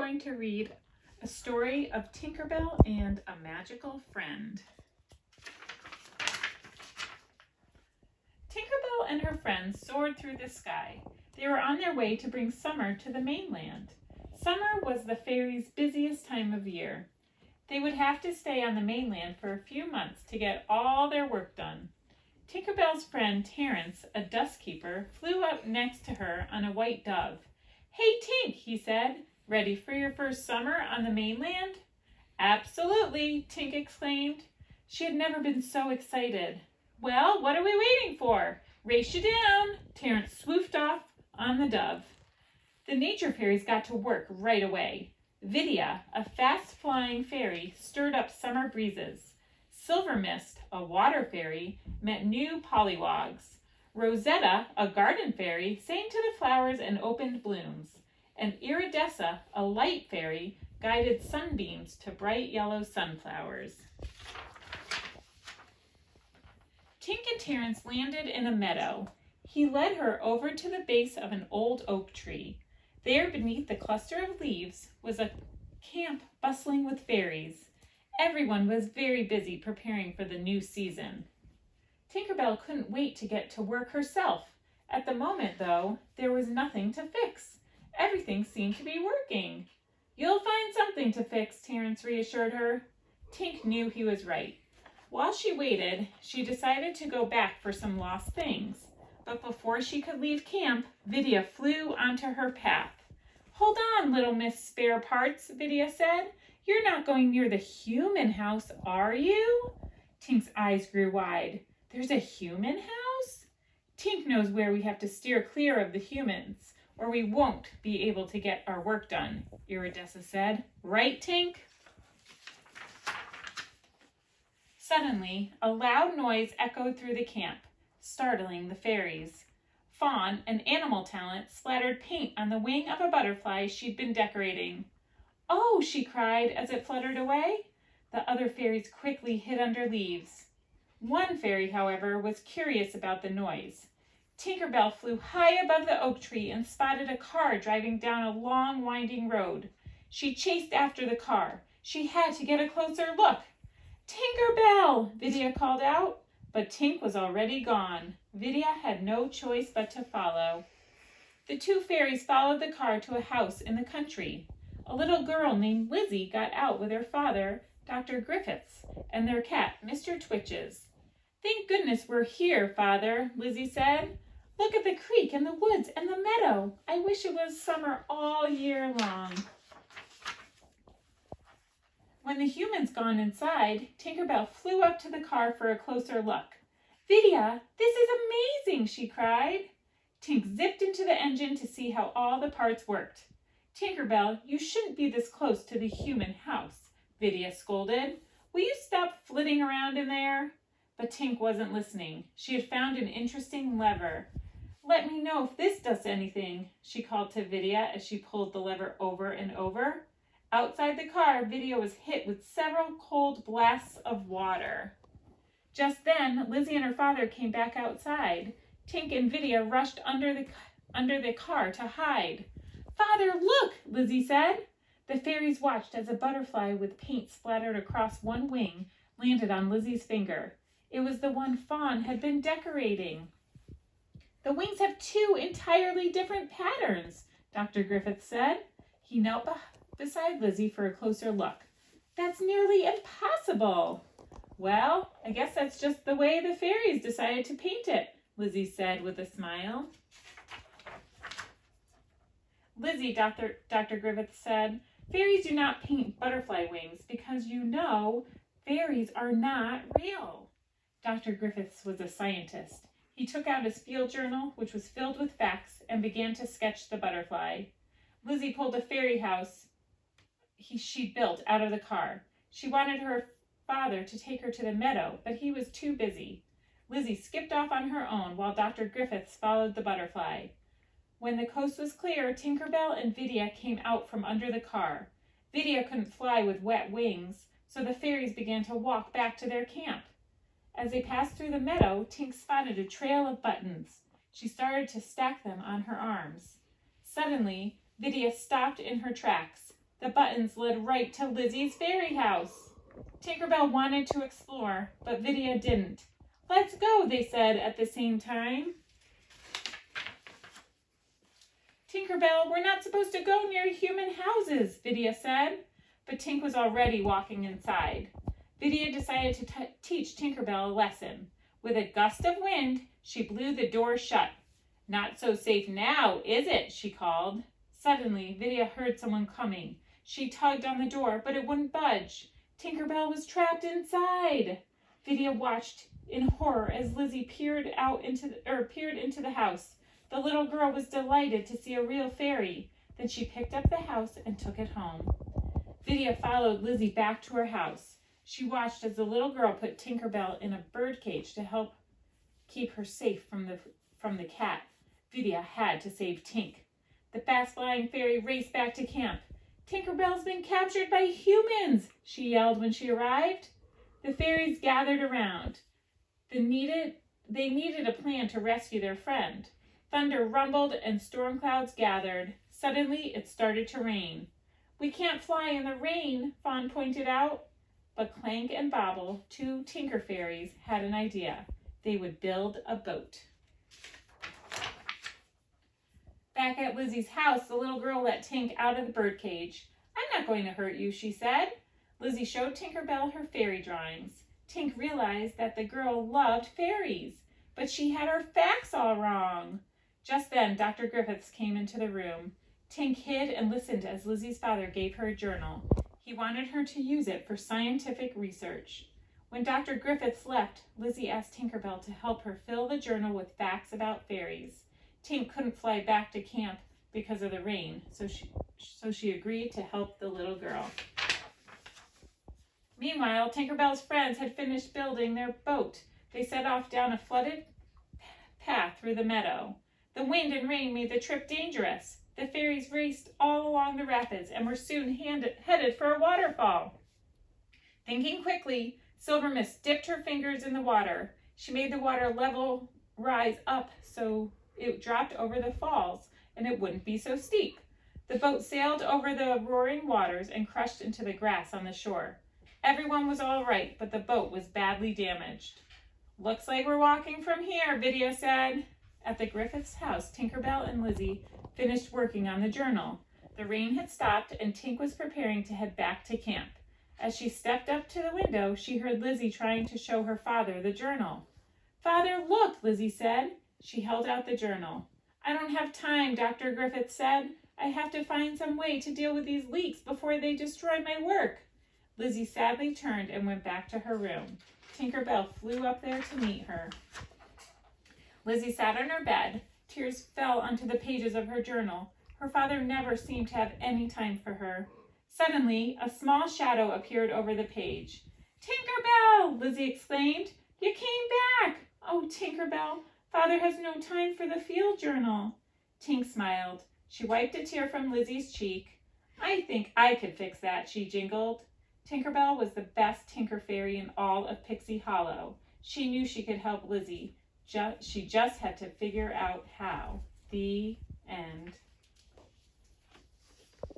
going to read a story of Tinkerbell and a Magical Friend. Tinkerbell and her friends soared through the sky. They were on their way to bring summer to the mainland. Summer was the fairies' busiest time of year. They would have to stay on the mainland for a few months to get all their work done. Tinkerbell's friend Terence, a dust keeper, flew up next to her on a white dove. "Hey, Tink," he said, "ready for your first summer on the mainland?" "Absolutely," Tink exclaimed. She had never been so excited. "Well, what are we waiting for? Race you down!" Terence swooped off on the dove. The nature fairies got to work right away. Vidya, a fast-flying fairy, stirred up summer breezes. Silver Mist, a water fairy, met new pollywogs. Rosetta, a garden fairy, sang to the flowers and opened blooms. And Iridessa, a light fairy, guided sunbeams to bright yellow sunflowers. Tink and Terence landed in a meadow. He led her over to the base of an old oak tree. There, beneath the cluster of leaves, was a camp bustling with fairies. Everyone was very busy preparing for the new season. Tinkerbell couldn't wait to get to work herself. At the moment, though, there was nothing to fix. Everything seemed to be working. "You'll find something to fix," Terence reassured her. Tink knew he was right. While she waited, she decided to go back for some lost things. But before she could leave camp, Vidya flew onto her path. "Hold on, little Miss Spare Parts," Vidya said. "You're not going near the human house, are you?" Tink's eyes grew wide. "There's a human house?" "Tink knows where we have to steer clear of the humans, or we won't be able to get our work done," Iridessa said. "Right, Tink?" Suddenly, a loud noise echoed through the camp, startling the fairies. Fawn, an animal talent, splattered paint on the wing of a butterfly she'd been decorating. "Oh!" she cried as it fluttered away. The other fairies quickly hid under leaves. One fairy, however, was curious about the noise. Tinkerbell flew high above the oak tree and spotted a car driving down a long, winding road. She chased after the car. She had to get a closer look. "Tinkerbell!" Vidya called out, but Tink was already gone. Vidya had no choice but to follow. The two fairies followed the car to a house in the country. A little girl named Lizzie got out with her father, Dr. Griffiths, and their cat, Mr. Twitches. "Thank goodness we're here, Father," Lizzie said. "Look at the creek and the woods and the meadow. I wish it was summer all year long." When the humans gone inside, Tinkerbell flew up to the car for a closer look. "Vidya, this is amazing," she cried. Tink zipped into the engine to see how all the parts worked. "Tinkerbell, you shouldn't be this close to the human house," Vidya scolded. "Will you stop flitting around in there?" But Tink wasn't listening. She had found an interesting lever. "Let me know if this does anything," she called to Vidya as she pulled the lever over and over. Outside the car, Vidya was hit with several cold blasts of water. Just then, Lizzie and her father came back outside. Tink and Vidya rushed under the car to hide. "Father, look!" Lizzie said. The fairies watched as a butterfly with paint splattered across one wing landed on Lizzie's finger. It was the one Fawn had been decorating. "The wings have two entirely different patterns," Dr. Griffith said. He knelt beside Lizzie for a closer look. "That's nearly impossible." "Well, I guess that's just the way the fairies decided to paint it," Lizzie said with a smile. "Lizzie," Dr. Griffith said, "fairies do not paint butterfly wings because fairies are not real." Dr. Griffiths was a scientist. He took out his field journal, which was filled with facts, and began to sketch the butterfly. Lizzie pulled a fairy house she'd built out of the car. She wanted her father to take her to the meadow, but he was too busy. Lizzie skipped off on her own while Dr. Griffiths followed the butterfly. When the coast was clear, Tinkerbell and Vidya came out from under the car. Vidya couldn't fly with wet wings, so the fairies began to walk back to their camp. As they passed through the meadow, Tink spotted a trail of buttons. She started to stack them on her arms. Suddenly, Vidya stopped in her tracks. The buttons led right to Lizzie's fairy house. Tinkerbell wanted to explore, but Vidya didn't. "Let's go," they said at the same time. "Tinkerbell, we're not supposed to go near human houses," Vidya said, but Tink was already walking inside. Vidya decided to teach Tinkerbell a lesson. With a gust of wind, she blew the door shut. "Not so safe now, is it?" she called. Suddenly, Vidya heard someone coming. She tugged on the door, but it wouldn't budge. Tinkerbell was trapped inside. Vidya watched in horror as Lizzie peered into the house. The little girl was delighted to see a real fairy. Then she picked up the house and took it home. Vidya followed Lizzie back to her house. She watched as the little girl put Tinkerbell in a birdcage to help keep her safe from the cat. Vidya had to save Tink. The fast-flying fairy raced back to camp. "Tinkerbell's been captured by humans," she yelled when she arrived. The fairies gathered around. They needed a plan to rescue their friend. Thunder rumbled and storm clouds gathered. Suddenly, it started to rain. "We can't fly in the rain," Fawn pointed out. But Clank and Bobble, two Tinker fairies, had an idea. They would build a boat. Back at Lizzie's house, the little girl let Tink out of the birdcage. "I'm not going to hurt you," she said. Lizzie showed Tinkerbell her fairy drawings. Tink realized that the girl loved fairies, but she had her facts all wrong. Just then, Dr. Griffiths came into the room. Tink hid and listened as Lizzie's father gave her a journal. He wanted her to use it for scientific research. When Dr. Griffiths left, Lizzie asked Tinkerbell to help her fill the journal with facts about fairies. Tink couldn't fly back to camp because of the rain, so she agreed to help the little girl. Meanwhile, Tinkerbell's friends had finished building their boat. They set off down a flooded path through the meadow. The wind and rain made the trip dangerous. The fairies raced all along the rapids and were soon headed for a waterfall. Thinking quickly, Silvermist dipped her fingers in the water. She made the water level rise up so it dropped over the falls and it wouldn't be so steep. The boat sailed over the roaring waters and crushed into the grass on the shore. Everyone was all right, but the boat was badly damaged. "Looks like we're walking from here," Vidya said. At the Griffiths' house, Tinkerbell and Lizzie finished working on the journal. The rain had stopped and Tink was preparing to head back to camp. As she stepped up to the window, she heard Lizzie trying to show her father the journal. "Father, look," Lizzie said. She held out the journal. "I don't have time," Dr. Griffiths said. "I have to find some way to deal with these leaks before they destroy my work." Lizzie sadly turned and went back to her room. Tinkerbell flew up there to meet her. Lizzie sat on her bed. Tears fell onto the pages of her journal. Her father never seemed to have any time for her. Suddenly, a small shadow appeared over the page. "Tinkerbell!" Lizzie exclaimed. "You came back!" "Oh, Tinkerbell, Father has no time for the field journal." Tink smiled. She wiped a tear from Lizzie's cheek. "I think I could fix that," she jingled. Tinkerbell was the best Tinker Fairy in all of Pixie Hollow. She knew she could help Lizzie. She just had to figure out how. The end.